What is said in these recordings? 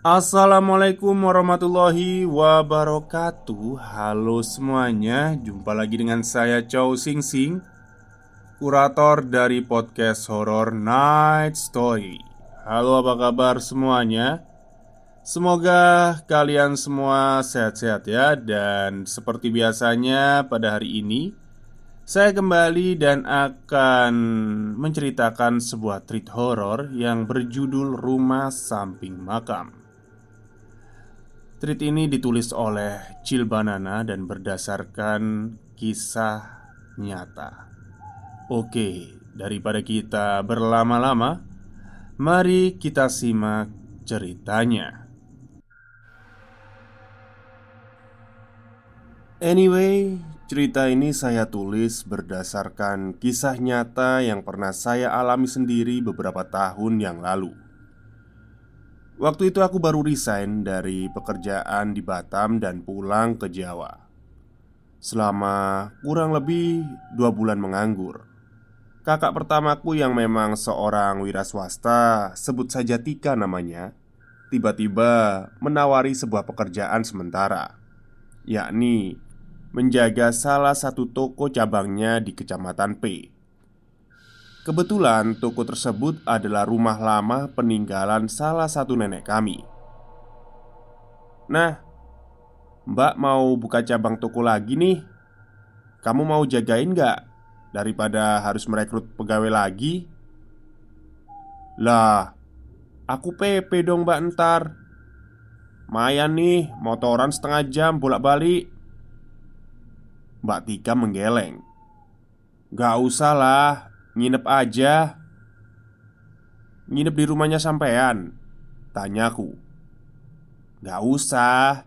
Assalamualaikum warahmatullahi wabarakatuh. Halo semuanya, jumpa lagi dengan saya Chow Sing Sing, kurator dari podcast horor Night Story. Halo, apa kabar semuanya? Semoga kalian semua sehat-sehat ya. Dan seperti biasanya pada hari ini saya kembali dan akan menceritakan sebuah treat horor yang berjudul Rumah Samping Makam. Tweet ini ditulis oleh Chill Banana dan berdasarkan kisah nyata. Oke, daripada kita berlama-lama, mari kita simak ceritanya. Anyway, cerita ini saya tulis berdasarkan kisah nyata yang pernah saya alami sendiri beberapa tahun yang lalu. Waktu itu aku baru resign dari pekerjaan di Batam dan pulang ke Jawa. Selama kurang lebih 2 bulan menganggur, kakak pertamaku yang memang seorang wira swasta, sebut saja Tika namanya, tiba-tiba menawari sebuah pekerjaan sementara, yakni menjaga salah satu toko cabangnya di Kecamatan P. Kebetulan toko tersebut adalah rumah lama peninggalan salah satu nenek kami. "Nah, Mbak mau buka cabang toko lagi nih. Kamu mau jagain nggak? Daripada harus merekrut pegawai lagi." "Lah, aku PP dong mbak ntar. Mayan nih, motoran setengah jam bolak-balik." Mbak Tika menggeleng. "Gak usah lah, nginep aja." "Nginep di rumahnya sampean?" tanyaku. "Gak usah.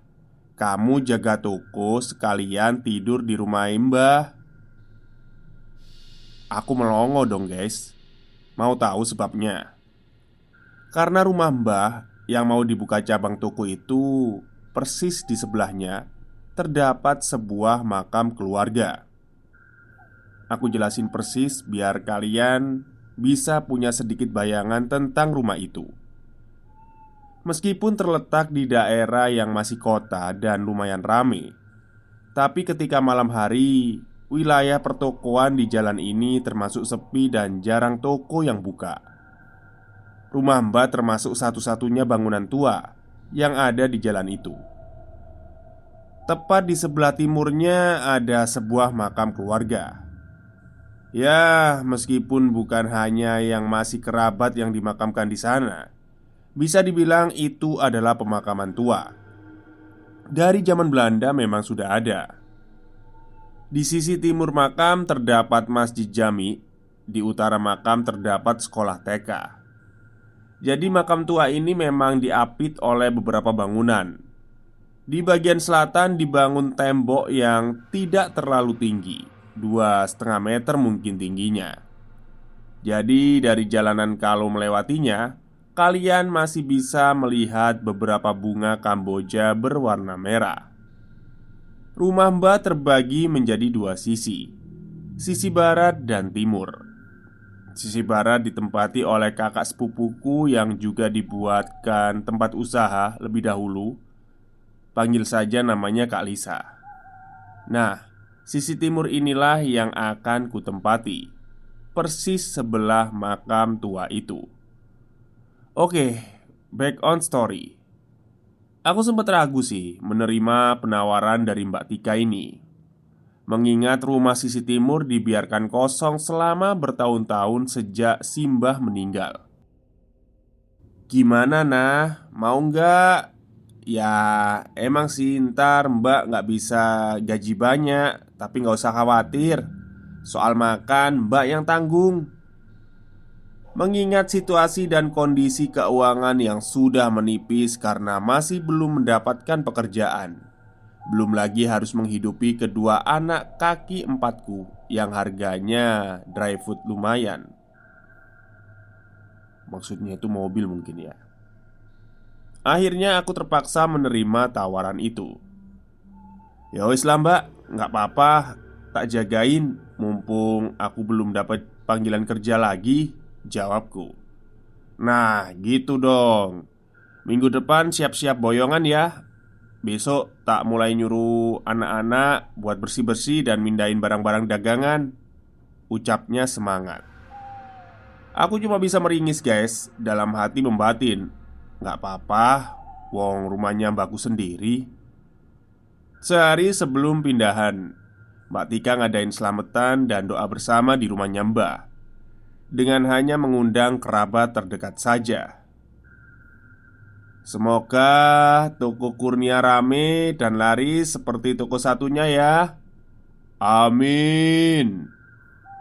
Kamu jaga toko sekalian tidur di rumah Mbah." Aku melongo dong guys. Mau tahu sebabnya? Karena rumah Mbah yang mau dibuka cabang toko itu persis di sebelahnya terdapat sebuah makam keluarga. Aku jelasin persis biar kalian bisa punya sedikit bayangan tentang rumah itu. Meskipun terletak di daerah yang masih kota dan lumayan ramai, tapi ketika malam hari, wilayah pertokoan di jalan ini termasuk sepi dan jarang toko yang buka. Rumah Mbak termasuk satu-satunya bangunan tua yang ada di jalan itu. Tepat di sebelah timurnya ada sebuah makam keluarga. Ya, meskipun bukan hanya yang masih kerabat yang dimakamkan di sana, bisa dibilang itu adalah pemakaman tua. Dari zaman Belanda memang sudah ada. Di sisi timur makam terdapat Masjid Jami, di utara makam terdapat sekolah TK. Jadi makam tua ini memang diapit oleh beberapa bangunan. Di bagian selatan dibangun tembok yang tidak terlalu tinggi, 2,5 meter mungkin tingginya. Jadi dari jalanan kalau melewatinya, kalian masih bisa melihat beberapa bunga Kamboja berwarna merah. Rumah Mbak terbagi menjadi dua sisi, sisi barat dan timur. Sisi barat ditempati oleh kakak sepupuku yang juga dibuatkan tempat usaha lebih dahulu. Panggil saja namanya Kak Lisa. Nah, sisi timur inilah yang akan kutempati, persis sebelah makam tua itu. Oke, back on story. Aku sempat ragu sih menerima penawaran dari Mbak Tika ini, mengingat rumah sisi timur dibiarkan kosong selama bertahun-tahun sejak Simbah meninggal. "Gimana nah, mau nggak?" "Ya emang sih ntar Mbak nggak bisa gaji banyak, tapi nggak usah khawatir. Soal makan Mbak yang tanggung." Mengingat situasi dan kondisi keuangan yang sudah menipis karena masih belum mendapatkan pekerjaan, belum lagi harus menghidupi kedua anak kaki empatku yang harganya dry food lumayan. Maksudnya itu mobil mungkin ya. Akhirnya aku terpaksa menerima tawaran itu. "Ya wis lah mbak, nggak apa-apa, tak jagain mumpung aku belum dapat panggilan kerja lagi," jawabku. "Nah gitu dong. Minggu depan siap-siap boyongan ya. Besok tak mulai nyuruh anak-anak buat bersih-bersih dan mindahin barang-barang dagangan," ucapnya semangat. Aku cuma bisa meringis guys, dalam hati membatin, "Gak apa-apa, wong rumahnya mbakku sendiri." Sehari sebelum pindahan, Mbak Tika ngadain selamatan dan doa bersama di rumahnya Mbah, dengan hanya mengundang kerabat terdekat saja. "Semoga toko Kurnia rame dan laris seperti toko satunya ya." "Amin,"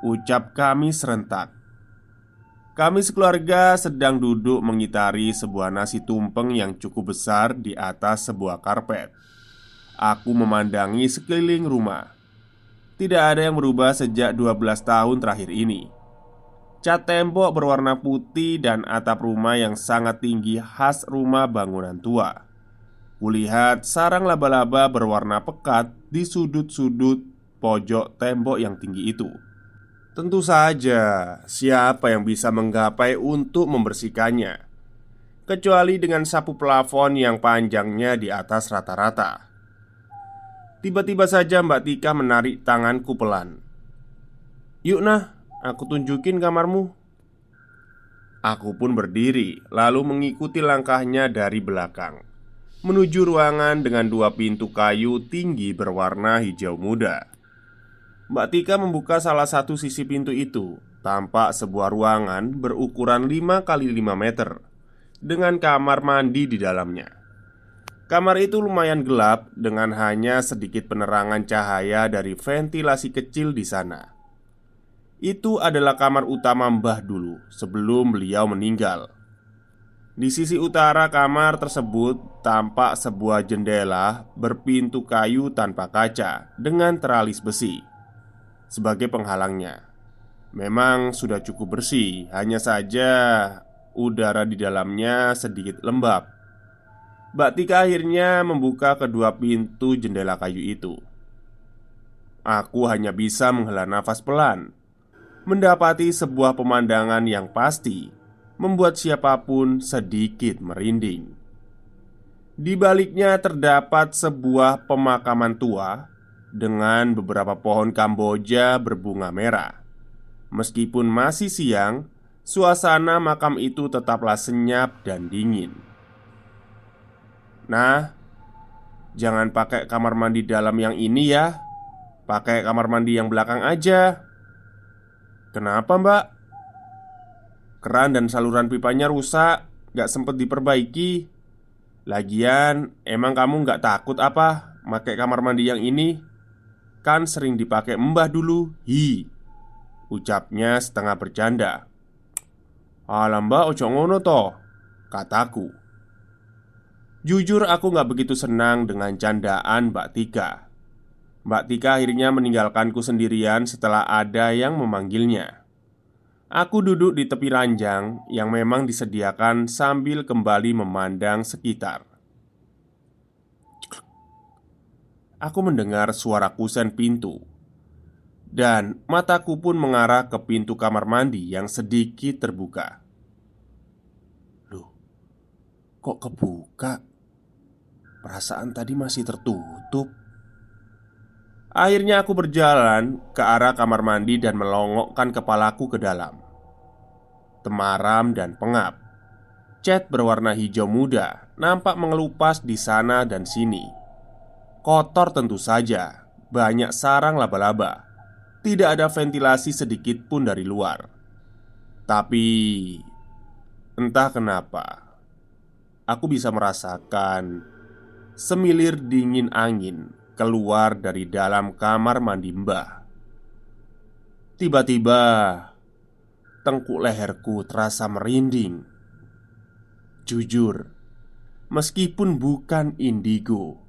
ucap kami serentak. Kami sekeluarga sedang duduk mengitari sebuah nasi tumpeng yang cukup besar di atas sebuah karpet. Aku memandangi sekeliling rumah. Tidak ada yang berubah sejak 12 tahun terakhir ini. Cat tembok berwarna putih dan atap rumah yang sangat tinggi khas rumah bangunan tua. Kulihat sarang laba-laba berwarna pekat di sudut-sudut pojok tembok yang tinggi itu. Tentu saja, siapa yang bisa menggapai untuk membersihkannya, kecuali dengan sapu plafon yang panjangnya di atas rata-rata. Tiba-tiba saja Mbak Tika menarik tanganku pelan. "Yuk nah, aku tunjukin kamarmu." Aku pun berdiri, lalu mengikuti langkahnya dari belakang, menuju ruangan dengan 2 pintu kayu tinggi berwarna hijau muda. Mbak Tika membuka salah satu sisi pintu itu. Tampak sebuah ruangan berukuran 5 kali 5 meter dengan kamar mandi di dalamnya. Kamar itu lumayan gelap dengan hanya sedikit penerangan cahaya dari ventilasi kecil di sana. Itu adalah kamar utama Mbah dulu sebelum beliau meninggal. Di sisi utara kamar tersebut tampak sebuah jendela berpintu kayu tanpa kaca dengan teralis besi sebagai penghalangnya. Memang sudah cukup bersih, hanya saja udara di dalamnya sedikit lembab. Mbak Tika akhirnya membuka kedua pintu jendela kayu itu. Aku hanya bisa menghela nafas pelan, mendapati sebuah pemandangan yang pasti membuat siapapun sedikit merinding. Di baliknya terdapat sebuah pemakaman tua dengan beberapa pohon Kamboja berbunga merah. Meskipun masih siang, suasana makam itu tetaplah senyap dan dingin. "Nah, jangan pakai kamar mandi dalam yang ini ya. Pakai kamar mandi yang belakang aja." "Kenapa mbak?" "Keran dan saluran pipanya rusak, gak sempet diperbaiki. Lagian, emang kamu gak takut apa pakai kamar mandi yang ini? Kan sering dipakai mbah dulu." Ucapnya setengah bercanda. "Alah mbak, ojo ngono toh," kataku. Jujur aku gak begitu senang dengan candaan Mbak Tika. Mbak Tika akhirnya meninggalkanku sendirian setelah ada yang memanggilnya. Aku duduk di tepi ranjang yang memang disediakan sambil kembali memandang sekitar. Aku mendengar suara kusen pintu, dan mataku pun mengarah ke pintu kamar mandi yang sedikit terbuka. Loh, kok kebuka? Perasaan tadi masih tertutup. Akhirnya aku berjalan ke arah kamar mandi dan melongokkan kepalaku ke dalam. Temaram dan pengap. Cat berwarna hijau muda nampak mengelupas di sana dan sini. Kotor tentu saja, banyak sarang laba-laba. Tidak ada ventilasi sedikit pun dari luar. Tapi entah kenapa aku bisa merasakan semilir dingin angin keluar dari dalam kamar mandi Mbah. Tiba-tiba tengkuk leherku terasa merinding. Jujur, meskipun bukan indigo,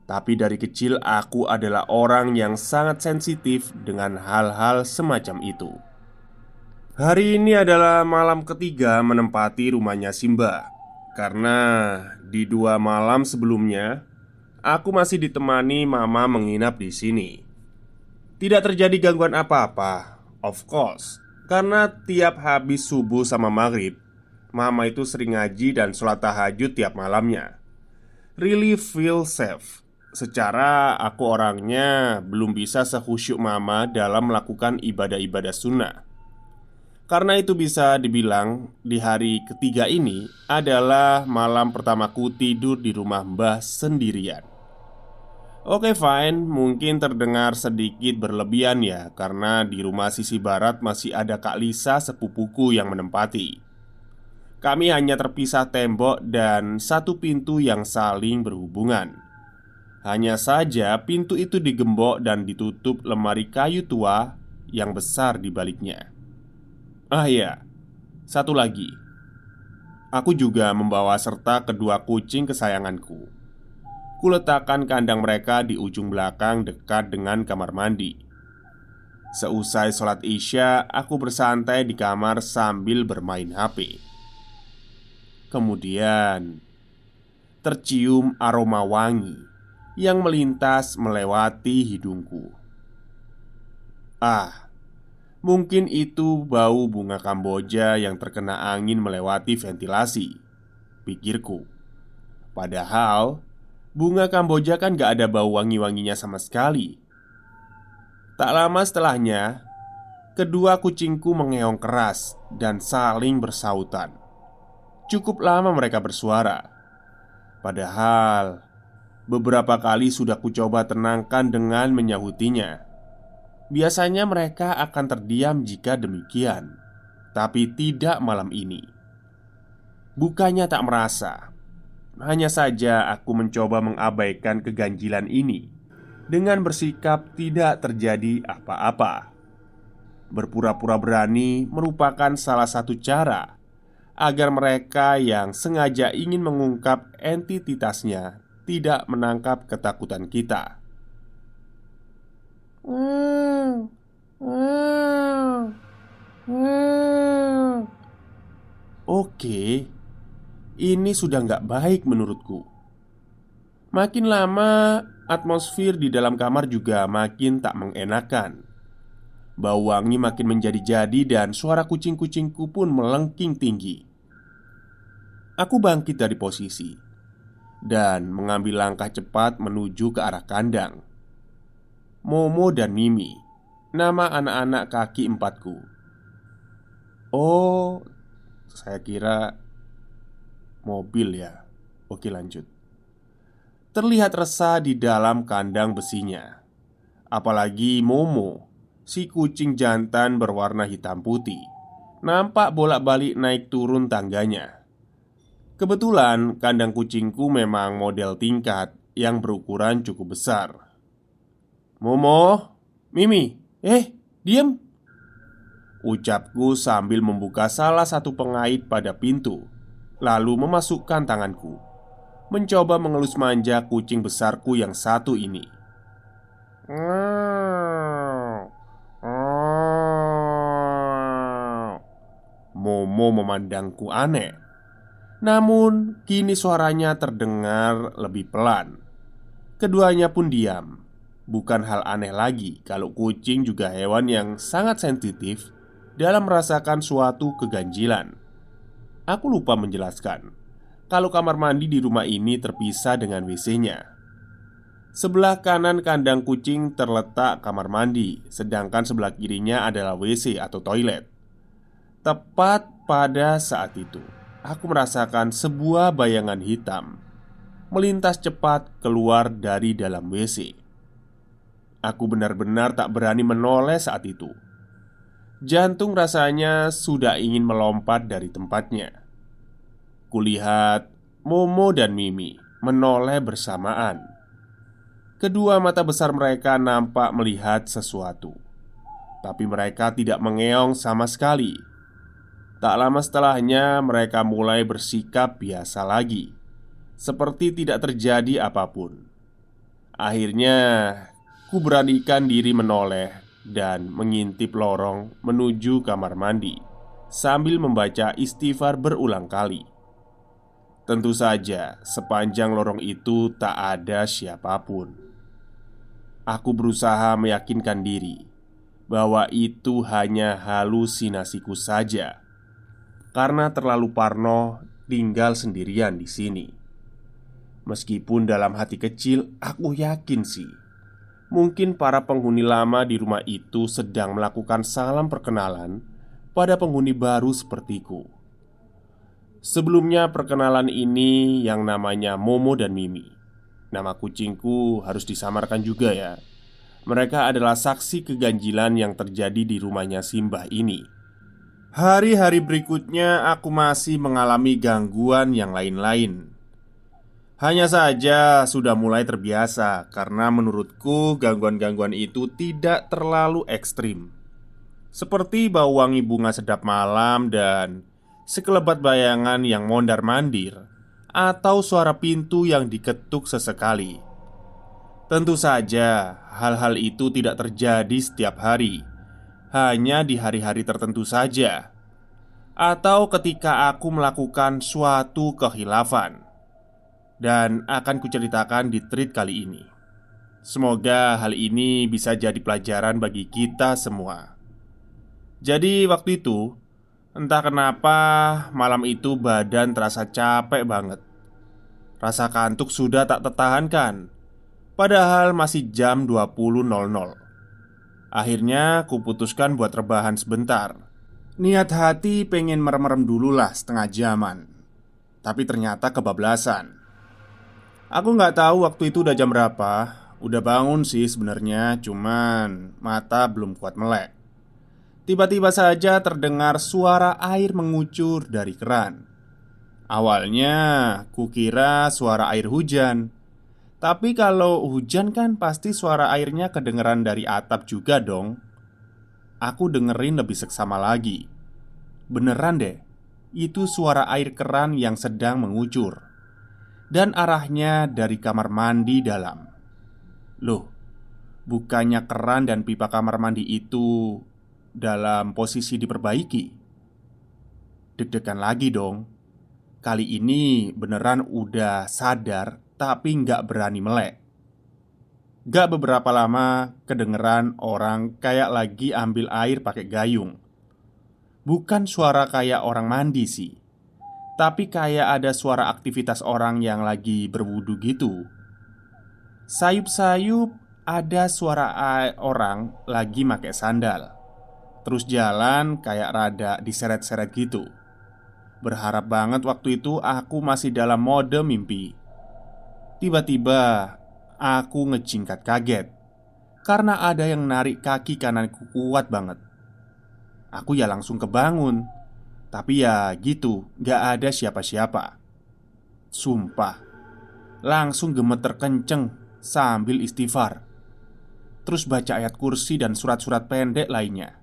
tapi dari kecil aku adalah orang yang sangat sensitif dengan hal-hal semacam itu. Hari ini adalah malam ketiga menempati rumahnya Simba. Karena di 2 malam sebelumnya aku masih ditemani mama menginap di sini. Tidak terjadi gangguan apa-apa, of course, karena tiap habis subuh sama maghrib, Mama itu sering ngaji dan sholat tahajud tiap malamnya. Really feel safe. Secara aku orangnya belum bisa sekhusyuk mama dalam melakukan ibadah-ibadah sunnah. Karena itu bisa dibilang di hari ketiga ini adalah malam pertamaku tidur di rumah Mbah sendirian. Oke fine, mungkin terdengar sedikit berlebihan ya, karena di rumah sisi barat masih ada Kak Lisa sepupuku yang menempati. Kami hanya terpisah tembok dan satu pintu yang saling berhubungan. Hanya saja pintu itu digembok dan ditutup lemari kayu tua yang besar di baliknya. Ah ya, satu lagi. Aku juga membawa serta kedua kucing kesayanganku. Kuletakkan kandang mereka di ujung belakang dekat dengan kamar mandi. Seusai sholat Isya, aku bersantai di kamar sambil bermain HP. Kemudian tercium aroma wangi yang melintas melewati hidungku. Ah, mungkin itu bau bunga Kamboja yang terkena angin melewati ventilasi, pikirku. Padahal bunga Kamboja kan gak ada bau wangi-wanginya sama sekali. Tak lama setelahnya, kedua kucingku mengeong keras dan saling bersautan. Cukup lama mereka bersuara. Padahal beberapa kali sudah kucoba tenangkan dengan menyahutinya. Biasanya mereka akan terdiam jika demikian, tapi tidak malam ini. Bukannya tak merasa, hanya saja aku mencoba mengabaikan keganjilan ini dengan bersikap tidak terjadi apa-apa. Berpura-pura berani merupakan salah satu cara agar mereka yang sengaja ingin mengungkap entitasnya tidak menangkap ketakutan kita. Oke, ini sudah nggak baik menurutku. Makin lama, atmosfer di dalam kamar juga makin tak mengenakan. Bau wangi makin menjadi-jadi dan suara kucing-kucingku pun melengking tinggi. Aku bangkit dari posisi dan mengambil langkah cepat menuju ke arah kandang. Momo dan Mimi, nama anak-anak kaki empatku. Oh, saya kira mobil ya. Oke, lanjut. Terlihat resah di dalam kandang besinya. Apalagi Momo, si kucing jantan berwarna hitam putih, nampak bolak-balik naik turun tangganya. Kebetulan kandang kucingku memang model tingkat yang berukuran cukup besar. Momo, Mimi, diem, ucapku sambil membuka salah satu pengait pada pintu, lalu memasukkan tanganku, mencoba mengelus manja kucing besarku yang satu ini. Momo memandangku aneh. Namun kini suaranya terdengar lebih pelan. Keduanya pun diam. Bukan hal aneh lagi kalau kucing juga hewan yang sangat sensitif dalam merasakan suatu keganjilan. Aku lupa menjelaskan kalau kamar mandi di rumah ini terpisah dengan WC-nya. Sebelah kanan kandang kucing terletak kamar mandi, sedangkan sebelah kirinya adalah WC atau toilet. Tepat pada saat itu, aku merasakan sebuah bayangan hitam melintas cepat keluar dari dalam WC. Aku benar-benar tak berani menoleh saat itu. Jantung rasanya sudah ingin melompat dari tempatnya. Kulihat Momo dan Mimi menoleh bersamaan. Kedua mata besar mereka nampak melihat sesuatu, tapi mereka tidak mengeong sama sekali. Tak lama setelahnya mereka mulai bersikap biasa lagi, seperti tidak terjadi apapun. Akhirnya, ku beranikan diri menoleh dan mengintip lorong menuju kamar mandi sambil membaca istighfar berulang kali. Tentu saja, sepanjang lorong itu tak ada siapapun. Aku berusaha meyakinkan diri bahwa itu hanya halusinasiku saja. karena terlalu parno tinggal sendirian di sini. Meskipun dalam hati kecil aku yakin sih, mungkin para penghuni lama di rumah itu sedang melakukan salam perkenalan pada penghuni baru sepertiku. Sebelumnya perkenalan ini yang namanya Momo dan Mimi. Nama kucingku harus disamarkan juga ya. Mereka adalah saksi keganjilan yang terjadi di rumahnya Simbah ini. Hari-hari berikutnya aku masih mengalami gangguan yang lain-lain. Hanya saja sudah mulai terbiasa karena menurutku gangguan-gangguan itu tidak terlalu ekstrim. Seperti bau wangi bunga sedap malam dan sekelebat bayangan yang mondar-mandir, atau suara pintu yang diketuk sesekali. Tentu saja hal-hal itu tidak terjadi setiap hari, hanya di hari-hari tertentu saja, atau ketika aku melakukan suatu kehilafan. Dan akan kuceritakan di treat kali ini. Semoga hal ini bisa jadi pelajaran bagi kita semua. Jadi waktu itu, entah kenapa malam itu badan terasa capek banget. Rasa kantuk sudah tak tertahankan. Padahal masih jam 20.00. Akhirnya kuputuskan buat rebahan sebentar. Niat hati pengen merem-merem dulu lah setengah jaman. Tapi ternyata kebablasan. Aku nggak tahu waktu itu udah jam berapa. Udah bangun sih sebenarnya, cuman mata belum kuat melek. Tiba-tiba saja terdengar suara air mengucur dari keran. Awalnya kukira suara air hujan. Tapi kalau hujan kan pasti suara airnya kedengeran dari atap juga dong. Aku dengerin lebih seksama lagi. Beneran deh, itu suara air keran yang sedang mengucur. Dan arahnya dari kamar mandi dalam. Loh, bukannya keran dan pipa kamar mandi itu dalam posisi diperbaiki? Deg-degan lagi dong. Kali ini beneran udah sadar tapi nggak berani melek. Gak beberapa lama kedengeran orang kayak lagi ambil air pakai gayung. Bukan suara kayak orang mandi sih, tapi kayak ada suara aktivitas orang yang lagi berwudu gitu. Sayup-sayup ada suara orang lagi pakai sandal. Terus jalan kayak rada diseret-seret gitu. Berharap banget waktu itu aku masih dalam mode mimpi. Tiba-tiba aku ngejingkat kaget karena ada yang narik kaki kananku kuat banget. Aku ya langsung kebangun. Tapi ya gitu, gak ada siapa-siapa. Sumpah, langsung gemeter kenceng sambil istighfar. Terus baca ayat kursi dan surat-surat pendek lainnya.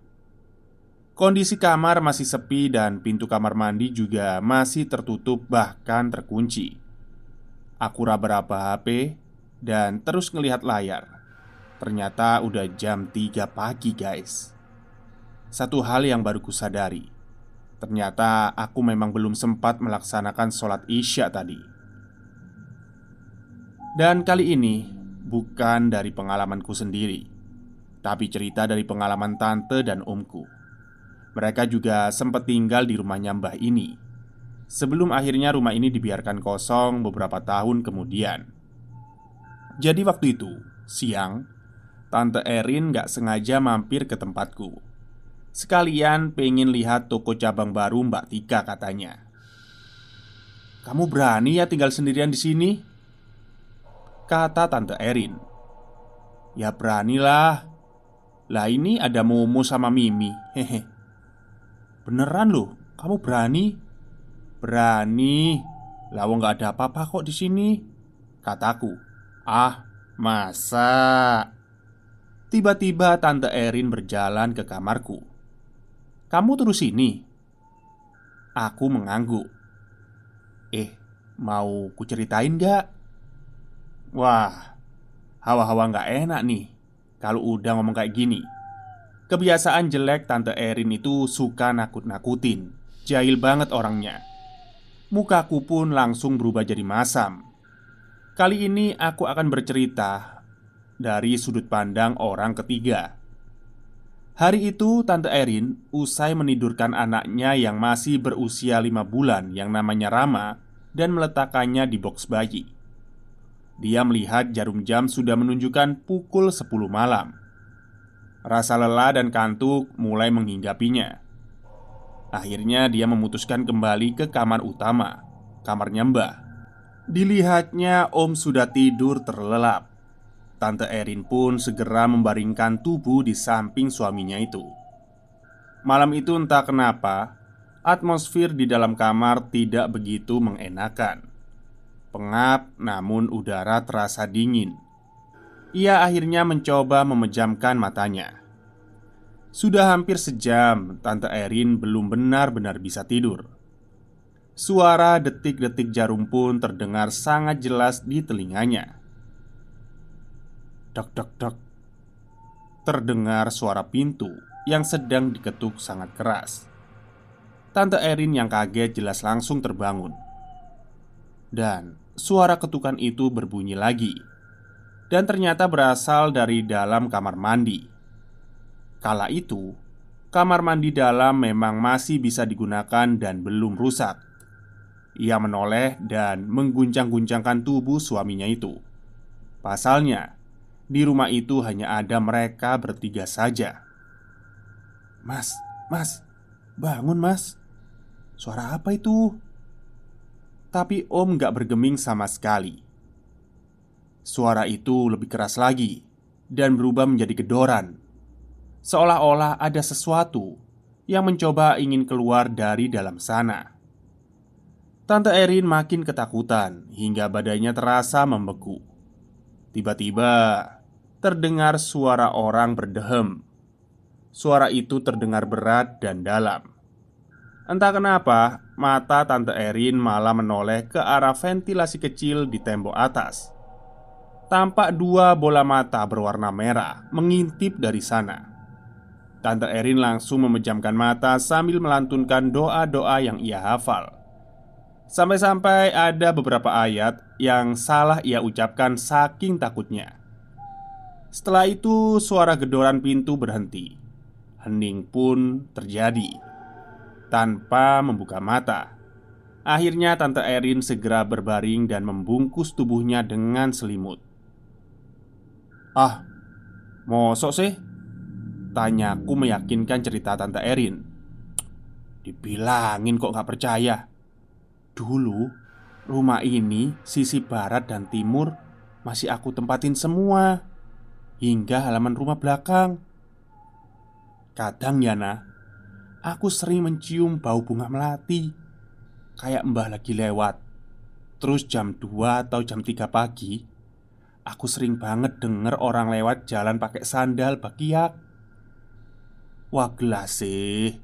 Kondisi kamar masih sepi dan pintu kamar mandi juga masih tertutup bahkan terkunci. Aku raba-raba HP dan terus ngelihat layar. Ternyata udah jam 3 pagi guys. Satu hal yang baru kusadari, ternyata aku memang belum sempat melaksanakan sholat Isya tadi. Dan kali ini bukan dari pengalamanku sendiri, tapi cerita dari pengalaman tante dan omku. Mereka juga sempat tinggal di rumahnya Mbah ini sebelum akhirnya rumah ini dibiarkan kosong beberapa tahun kemudian. Jadi waktu itu, siang, Tante Erin gak sengaja mampir ke tempatku. Sekalian pengen lihat toko cabang baru Mbak Tika katanya. "Kamu berani ya tinggal sendirian di sini?" kata Tante Erin. "Ya beranilah. Lah ini ada Momo sama Mimi. Hehe." "Beneran loh, kamu berani?" "Berani. Lah wong nggak ada apa-apa kok di sini," kataku. "Ah, masa?" Tiba-tiba Tante Erin berjalan ke kamarku. "Kamu terus sini?" Aku mengangguk. Mau kuceritain gak?" Wah, hawa-hawa gak enak nih kalau udah ngomong kayak gini. Kebiasaan jelek Tante Erin itu suka nakut-nakutin. Jahil banget orangnya. Mukaku pun langsung berubah jadi masam. Kali ini aku akan bercerita dari sudut pandang orang ketiga. Hari itu Tante Erin usai menidurkan anaknya yang masih berusia 5 bulan yang namanya Rama dan meletakkannya di box bayi. Dia melihat jarum jam sudah menunjukkan pukul 10 malam. Rasa lelah dan kantuk mulai menghinggapinya. Akhirnya dia memutuskan kembali ke kamar utama, kamarnya Mbah. Dilihatnya Om sudah tidur terlelap. Tante Erin pun segera membaringkan tubuh di samping suaminya itu. Malam itu entah kenapa, atmosfer di dalam kamar tidak begitu mengenakan. Pengap, namun udara terasa dingin. Ia akhirnya mencoba memejamkan matanya. Sudah hampir sejam, Tante Erin belum benar-benar bisa tidur. Suara detik-detik jarum pun terdengar sangat jelas di telinganya. Dok dok dok. Terdengar suara pintu yang sedang diketuk sangat keras. Tante Erin yang kaget jelas langsung terbangun. Dan suara ketukan itu berbunyi lagi. Dan ternyata berasal dari dalam kamar mandi. Kala itu, kamar mandi dalam memang masih bisa digunakan dan belum rusak. Ia menoleh dan mengguncang-guncangkan tubuh suaminya itu. Pasalnya, di rumah itu hanya ada mereka bertiga saja. "Mas, mas, bangun mas. Suara apa itu?" Tapi Om gak bergeming sama sekali. Suara itu lebih keras lagi dan berubah menjadi gedoran. Seolah-olah ada sesuatu yang mencoba ingin keluar dari dalam sana. Tante Erin makin ketakutan hingga badannya terasa membeku. Tiba-tiba terdengar suara orang berdehem. Suara itu terdengar berat dan dalam. Entah kenapa, mata Tante Erin malah menoleh ke arah ventilasi kecil di tembok atas. Tampak dua bola mata berwarna merah mengintip dari sana. Tante Erin langsung memejamkan mata sambil melantunkan doa-doa yang ia hafal. Sampai-sampai ada beberapa ayat yang salah ia ucapkan saking takutnya. Setelah itu suara gedoran pintu berhenti. Hening pun terjadi. Tanpa membuka mata, akhirnya Tante Erin segera berbaring dan membungkus tubuhnya dengan selimut. "Ah, mosok sih?" tanyaku meyakinkan cerita Tante Erin. "Dibilangin kok gak percaya. Dulu, rumah ini sisi barat dan timur masih aku tempatin semua, hingga halaman rumah belakang. Kadang ya nah, aku sering mencium bau bunga melati. Kayak mbah lagi lewat. Terus jam 2 atau jam 3 pagi, aku sering banget denger orang lewat jalan pakai sandal bakiak. Wah gelas sih.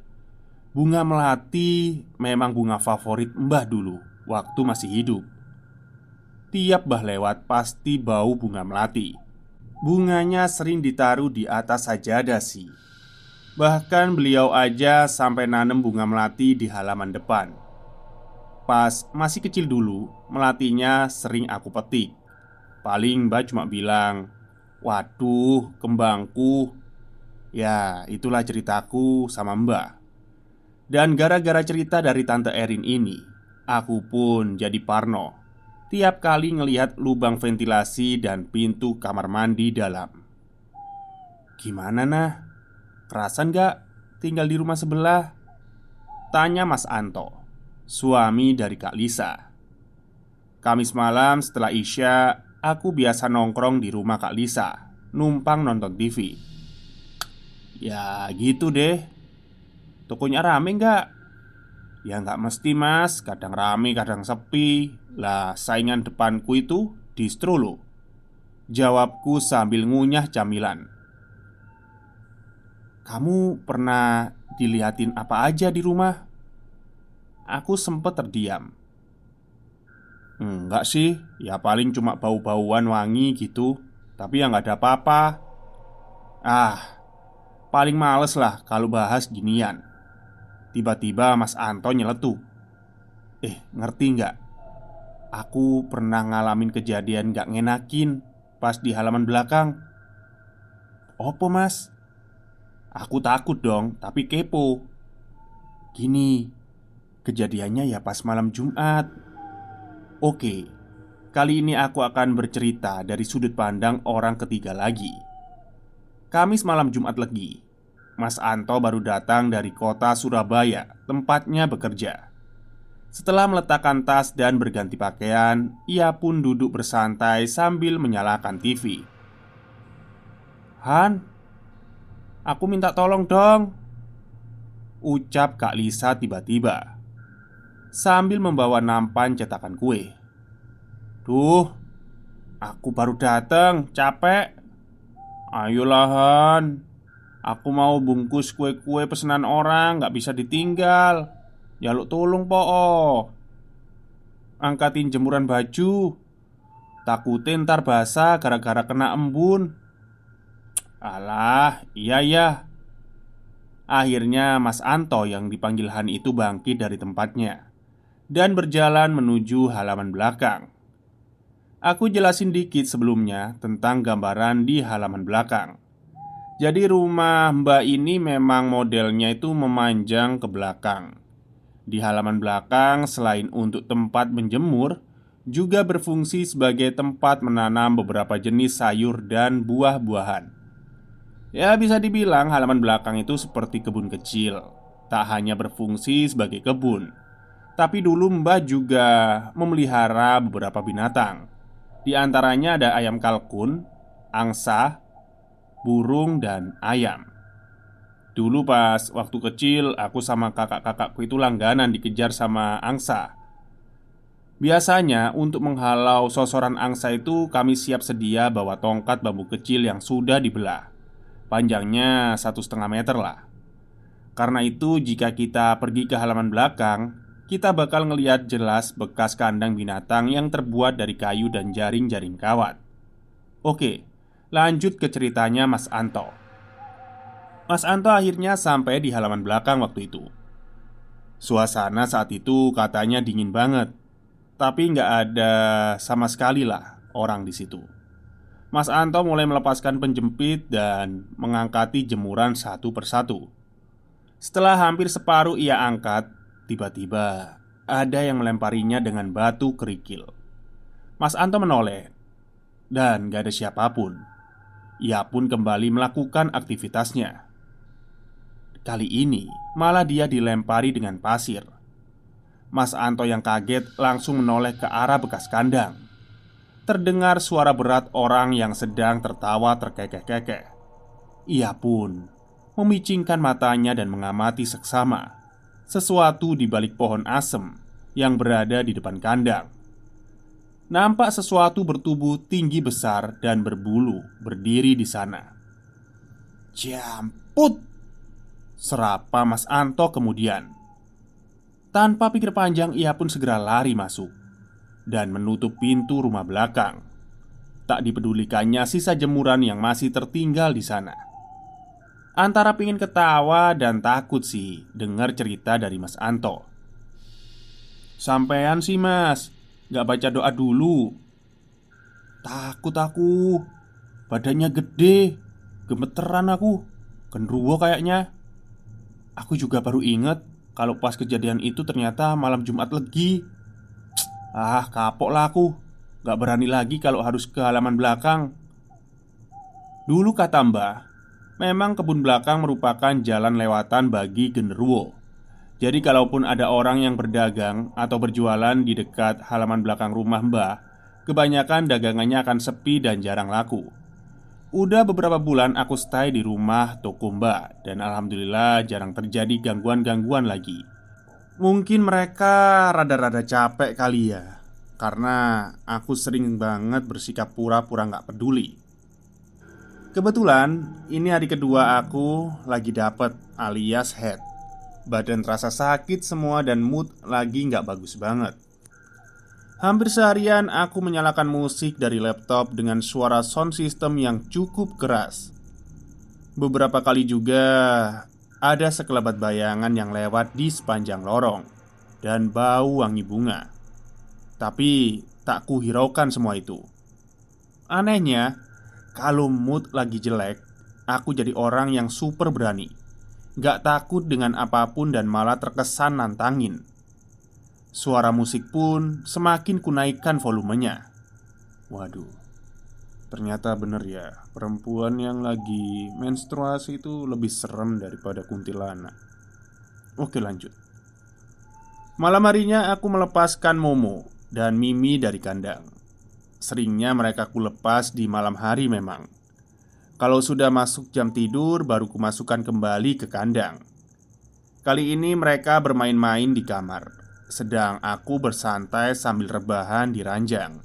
Bunga melati memang bunga favorit mbah dulu waktu masih hidup. Tiap mbah lewat pasti bau bunga melati. Bunganya sering ditaruh di atas sajadah sih. Bahkan beliau aja sampai nanam bunga melati di halaman depan. Pas masih kecil dulu, melatinya sering aku petik. Paling mbah cuma bilang, "Waduh, kembangku." Ya, itulah ceritaku sama mbah. Dan gara-gara cerita dari Tante Erin ini, aku pun jadi parno tiap kali ngelihat lubang ventilasi dan pintu kamar mandi dalam. "Gimana nah? Kerasan gak tinggal di rumah sebelah?" tanya Mas Anto, suami dari Kak Lisa. Kamis malam setelah Isya, aku biasa nongkrong di rumah Kak Lisa, numpang nonton TV. Ya gitu deh. "Tokonya rame nggak?" "Ya nggak mesti mas, kadang rame kadang sepi. Lah saingan depanku itu distro loh," jawabku sambil ngunyah camilan. "Kamu pernah dilihatin apa aja di rumah?" Aku sempet terdiam. "Enggak sih, ya paling cuma bau-bauan wangi gitu. Tapi ya nggak ada apa-apa." "Ah, paling males lah kalau bahas ginian." Tiba-tiba Mas Anto nyeletuk, ngerti nggak? Aku pernah ngalamin kejadian nggak ngenakin pas di halaman belakang." "Opo mas?" Aku takut dong, tapi kepo. Gini, kejadiannya ya pas malam Jumat. Oke, kali ini aku akan bercerita dari sudut pandang orang ketiga lagi. Kamis malam Jumat Legi, Mas Anto baru datang dari kota Surabaya, tempatnya bekerja. Setelah meletakkan tas dan berganti pakaian, ia pun duduk bersantai sambil menyalakan TV. "Han, aku minta tolong dong," ucap Kak Lisa tiba-tiba sambil membawa nampan cetakan kue. "Duh, aku baru datang, capek. Ayolah Han, aku mau bungkus kue-kue pesanan orang, gak bisa ditinggal. Jaluk tolong po. Angkatin jemuran baju, takutin ntar basah gara-gara kena embun." "Alah, iya ya." Akhirnya Mas Anto yang dipanggil Han itu bangkit dari tempatnya dan berjalan menuju halaman belakang. Aku jelasin dikit sebelumnya tentang gambaran di halaman belakang. Jadi rumah Mbak ini memang modelnya itu memanjang ke belakang. Di halaman belakang selain untuk tempat menjemur, juga berfungsi sebagai tempat menanam beberapa jenis sayur dan buah-buahan. Ya bisa dibilang halaman belakang itu seperti kebun kecil. Tak hanya berfungsi sebagai kebun, tapi dulu Mbah juga memelihara beberapa binatang. Di antaranya ada ayam kalkun, angsa, burung, dan ayam. Dulu pas waktu kecil, aku sama kakak-kakakku itu langganan dikejar sama angsa. Biasanya untuk menghalau sosoran angsa itu kami siap sedia bawa tongkat bambu kecil yang sudah dibelah. Panjangnya 1,5 meter lah. Karena itu jika kita pergi ke halaman belakang, kita bakal ngeliat jelas bekas kandang binatang yang terbuat dari kayu dan jaring-jaring kawat. Oke, lanjut ke ceritanya Mas Anto. Mas Anto akhirnya sampai di halaman belakang waktu itu. Suasana saat itu katanya dingin banget, tapi nggak ada sama sekali lah orang di situ. Mas Anto mulai melepaskan penjepit dan mengangkati jemuran satu persatu. Setelah hampir separuh ia angkat, tiba-tiba ada yang melemparinya dengan batu kerikil. Mas Anto menoleh dan gak ada siapapun. Ia pun kembali melakukan aktivitasnya. Kali ini malah dia dilempari dengan pasir. Mas Anto yang kaget langsung menoleh ke arah bekas kandang. Terdengar suara berat orang yang sedang tertawa terkekeh-kekeh. Ia pun memicingkan matanya dan mengamati seksama sesuatu di balik pohon asem yang berada di depan kandang. Nampak sesuatu bertubuh tinggi besar dan berbulu berdiri di sana. "Jamput!" serapa Mas Anto kemudian. Tanpa pikir panjang ia pun segera lari masuk dan menutup pintu rumah belakang. Tak dipedulikannya sisa jemuran yang masih tertinggal di sana. Antara pingin ketawa dan takut sih dengar cerita dari Mas Anto. "Sampean sih mas, gak baca doa dulu?" "Takut aku, badannya gede, gemeteran aku, genruwo kayaknya." Aku juga baru inget kalau pas kejadian itu ternyata malam Jumat Legi. Ah, kapok lah aku. Gak berani lagi kalau harus ke halaman belakang. Dulu kata Mbah, memang kebun belakang merupakan jalan lewatan bagi genderuwo. Jadi kalaupun ada orang yang berdagang atau berjualan di dekat halaman belakang rumah Mbah, kebanyakan dagangannya akan sepi dan jarang laku. Udah beberapa bulan aku stay di rumah toko Mbak, dan alhamdulillah jarang terjadi gangguan-gangguan lagi. Mungkin mereka rada-rada capek kali ya, karena aku sering banget bersikap pura-pura gak peduli. Kebetulan ini hari kedua aku lagi dapet alias head. Badan terasa sakit semua dan mood lagi gak bagus banget. Hampir seharian aku menyalakan musik dari laptop dengan suara sound system yang cukup keras. Beberapa kali juga ada sekelebat bayangan yang lewat di sepanjang lorong dan bau wangi bunga. Tapi tak kuhiraukan semua itu. Anehnya, kalau mood lagi jelek, aku jadi orang yang super berani, gak takut dengan apapun dan malah terkesan nantangin. Suara musik pun semakin kunaikkan volumenya. Waduh, ternyata bener ya, perempuan yang lagi menstruasi itu lebih serem daripada kuntilanak. Oke, lanjut. Malam harinya aku melepaskan Momo dan Mimi dari kandang. Seringnya mereka kulepas di malam hari memang. Kalau sudah masuk jam tidur baru kumasukkan kembali ke kandang. Kali ini mereka bermain-main di kamar, sedang aku bersantai sambil rebahan di ranjang.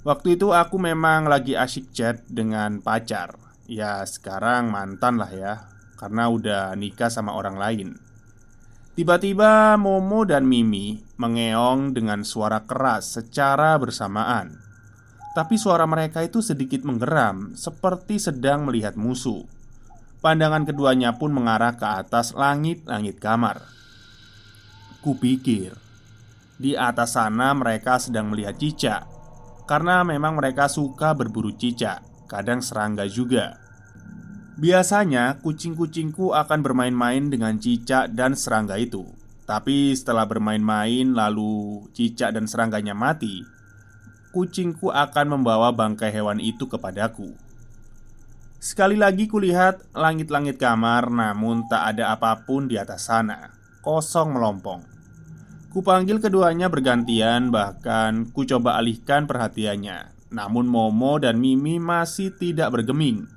Waktu itu aku memang lagi asyik chat dengan pacar. Ya sekarang mantan lah ya, karena udah nikah sama orang lain. Tiba-tiba Momo dan Mimi mengeong dengan suara keras secara bersamaan. Tapi suara mereka itu sedikit menggeram, seperti sedang melihat musuh. Pandangan keduanya pun mengarah ke atas langit-langit kamar. Kupikir di atas sana mereka sedang melihat cicak, karena memang mereka suka berburu cicak, kadang serangga juga. Biasanya kucing-kucingku akan bermain-main dengan cicak dan serangga itu. Tapi setelah bermain-main lalu cicak dan serangganya mati, kucingku akan membawa bangkai hewan itu kepadaku. Sekali lagi kulihat langit-langit kamar, namun tak ada apapun di atas sana. Kosong melompong. Kupanggil keduanya bergantian, bahkan ku coba alihkan perhatiannya. Namun Momo dan Mimi masih tidak bergeming.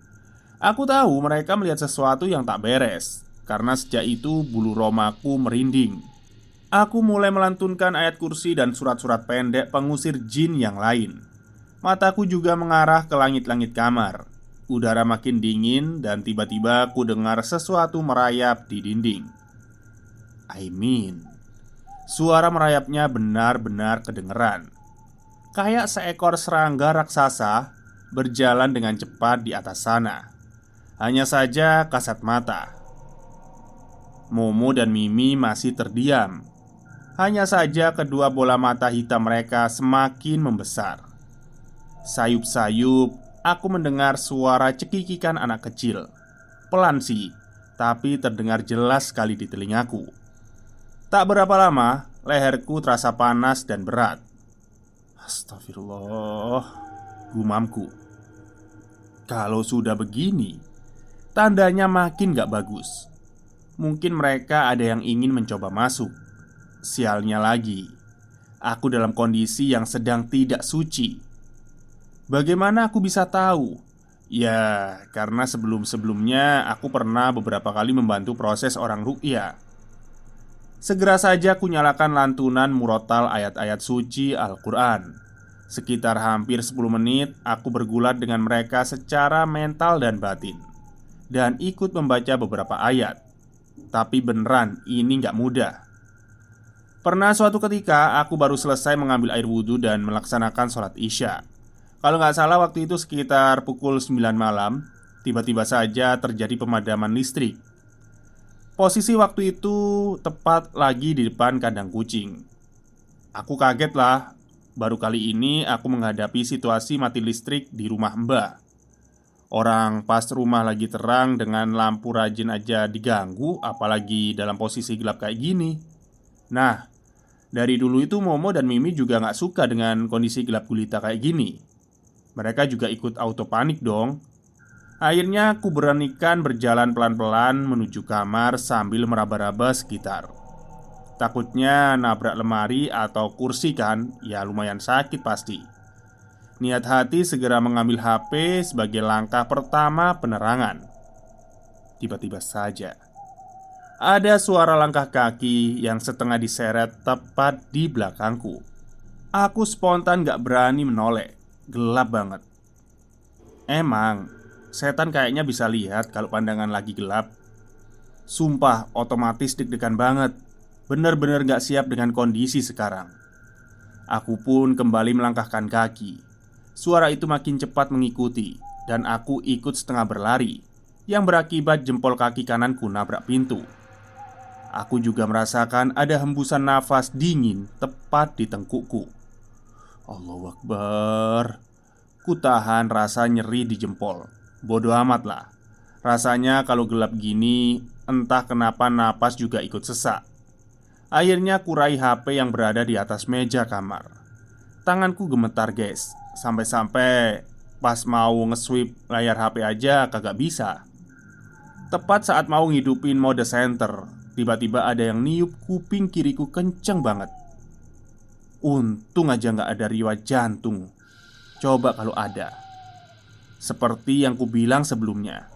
Aku tahu mereka melihat sesuatu yang tak beres. Karena sejak itu bulu romaku merinding. Aku mulai melantunkan ayat kursi dan surat-surat pendek pengusir jin yang lain. Mataku juga mengarah ke langit-langit kamar. Udara makin dingin dan tiba-tiba ku dengar sesuatu merayap di dinding. Suara merayapnya benar-benar kedengeran. Kayak seekor serangga raksasa berjalan dengan cepat di atas sana. Hanya saja kasat mata. Momo dan Mimi masih terdiam. Hanya saja kedua bola mata hitam mereka semakin membesar. Sayup-sayup aku mendengar suara cekikikan anak kecil. Pelan sih, tapi terdengar jelas sekali di telingaku. Tak berapa lama, leherku terasa panas dan berat. Astagfirullah, gumamku. Kalau sudah begini, tandanya makin gak bagus. Mungkin mereka ada yang ingin mencoba masuk. Sialnya lagi, aku dalam kondisi yang sedang tidak suci. Bagaimana aku bisa tahu? Ya, karena sebelum-sebelumnya aku pernah beberapa kali membantu proses orang ruqyah. Segera saja aku nyalakan lantunan murotal ayat-ayat suci Al-Quran. Sekitar hampir 10 menit aku bergulat dengan mereka secara mental dan batin, dan ikut membaca beberapa ayat. Tapi beneran ini gak mudah. Pernah suatu ketika aku baru selesai mengambil air wudhu dan melaksanakan sholat isya. Kalau nggak salah waktu itu sekitar pukul 9 malam. Tiba-tiba saja terjadi pemadaman listrik. Posisi waktu itu tepat lagi di depan kandang kucing. Aku kaget lah. Baru kali ini aku menghadapi situasi mati listrik di rumah Mbah. Orang pas rumah lagi terang dengan lampu rajin aja diganggu, apalagi dalam posisi gelap kayak gini. Nah, dari dulu itu Momo dan Mimi juga gak suka dengan kondisi gelap gulita kayak gini. Mereka juga ikut auto panik dong. Akhirnya aku beranikan berjalan pelan-pelan menuju kamar sambil meraba-raba sekitar. Takutnya nabrak lemari atau kursi kan, ya lumayan sakit pasti. Niat hati segera mengambil HP sebagai langkah pertama penerangan. Tiba-tiba saja ada suara langkah kaki yang setengah diseret tepat di belakangku. Aku spontan gak berani menoleh. Gelap banget. Emang, setan kayaknya bisa lihat kalau pandangan lagi gelap. Sumpah, otomatis deg-degan banget. Bener-bener gak siap dengan kondisi sekarang. Aku pun kembali melangkahkan kaki. Suara itu makin cepat mengikuti, dan aku ikut setengah berlari, yang berakibat jempol kaki kananku nabrak pintu. Aku juga merasakan ada hembusan nafas dingin tepat di tengkukku. Allahu Akbar. Ku tahan rasa nyeri di jempol. Bodoh amat lah. Rasanya kalau gelap gini, entah kenapa napas juga ikut sesak. Akhirnya kurai HP yang berada di atas meja kamar. Tanganku gemetar guys, sampai-sampai pas mau nge-swipe layar HP aja kagak bisa. Tepat saat mau ngidupin mode center, tiba-tiba ada yang niup kuping kiriku kenceng banget. Untung aja nggak ada riwayat jantung. Coba kalau ada. Seperti yang kubilang sebelumnya,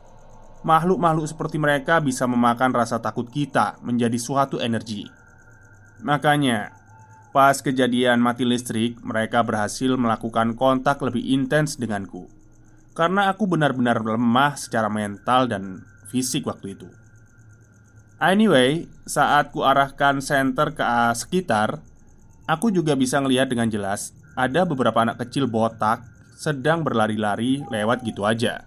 makhluk-makhluk seperti mereka bisa memakan rasa takut kita menjadi suatu energi. Makanya, pas kejadian mati listrik, mereka berhasil melakukan kontak lebih intens denganku. Karena aku benar-benar lemah secara mental dan fisik waktu itu. Anyway, saat ku arahkan senter ke sekitar, aku juga bisa ngelihat dengan jelas ada beberapa anak kecil botak sedang berlari-lari lewat gitu aja.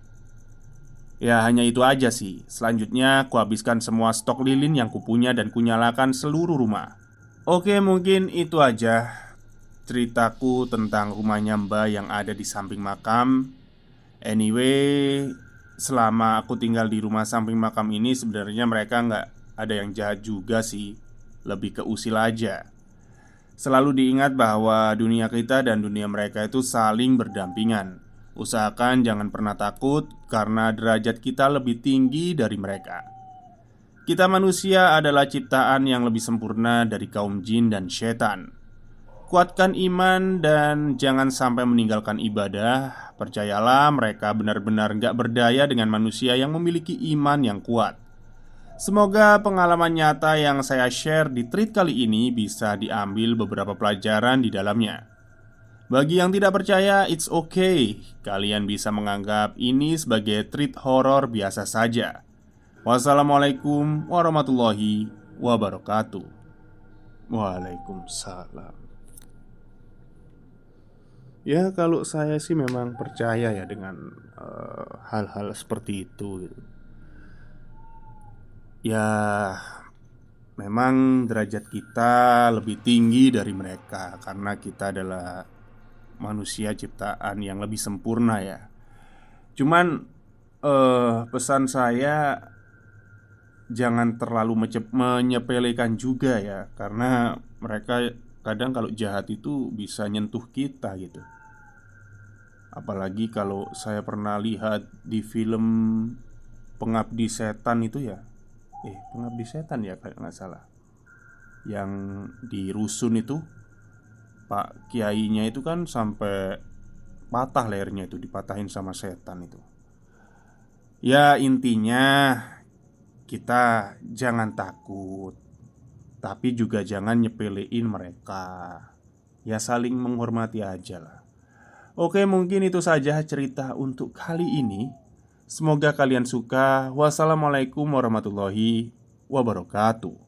Ya hanya itu aja sih. Selanjutnya ku habiskan semua stok lilin yang kupunya dan kunyalakan seluruh rumah. Oke, mungkin itu aja ceritaku tentang rumahnya Mbak yang ada di samping makam. Anyway, selama aku tinggal di rumah samping makam ini, sebenarnya mereka nggak ada yang jahat juga sih. Lebih ke usil aja. Selalu diingat bahwa dunia kita dan dunia mereka itu saling berdampingan. Usahakan jangan pernah takut karena derajat kita lebih tinggi dari mereka. Kita manusia adalah ciptaan yang lebih sempurna dari kaum jin dan setan. Kuatkan iman dan jangan sampai meninggalkan ibadah. Percayalah mereka benar-benar gak berdaya dengan manusia yang memiliki iman yang kuat. Semoga pengalaman nyata yang saya share di treat kali ini bisa diambil beberapa pelajaran di dalamnya. Bagi yang tidak percaya, it's okay. Kalian bisa menganggap ini sebagai treat horor biasa saja. Wassalamualaikum warahmatullahi wabarakatuh. Waalaikumsalam. Ya kalau saya sih memang percaya ya dengan hal-hal seperti itu gitu. Ya memang derajat kita lebih tinggi dari mereka karena kita adalah manusia ciptaan yang lebih sempurna ya. Cuman pesan saya jangan terlalu menyepelekan juga ya. Karena mereka kadang kalau jahat itu bisa nyentuh kita gitu. Apalagi kalau saya pernah lihat di film Pengabdi Setan itu ya. Pengabdi Setan ya kalau nggak salah. Yang di rusun itu Pak Kiainya itu kan sampai patah lehernya itu, dipatahin sama setan itu. Ya intinya kita jangan takut, tapi juga jangan nyepelein mereka. Ya saling menghormati aja lah. Oke, mungkin itu saja cerita untuk kali ini. Semoga kalian suka. Wassalamualaikum warahmatullahi wabarakatuh.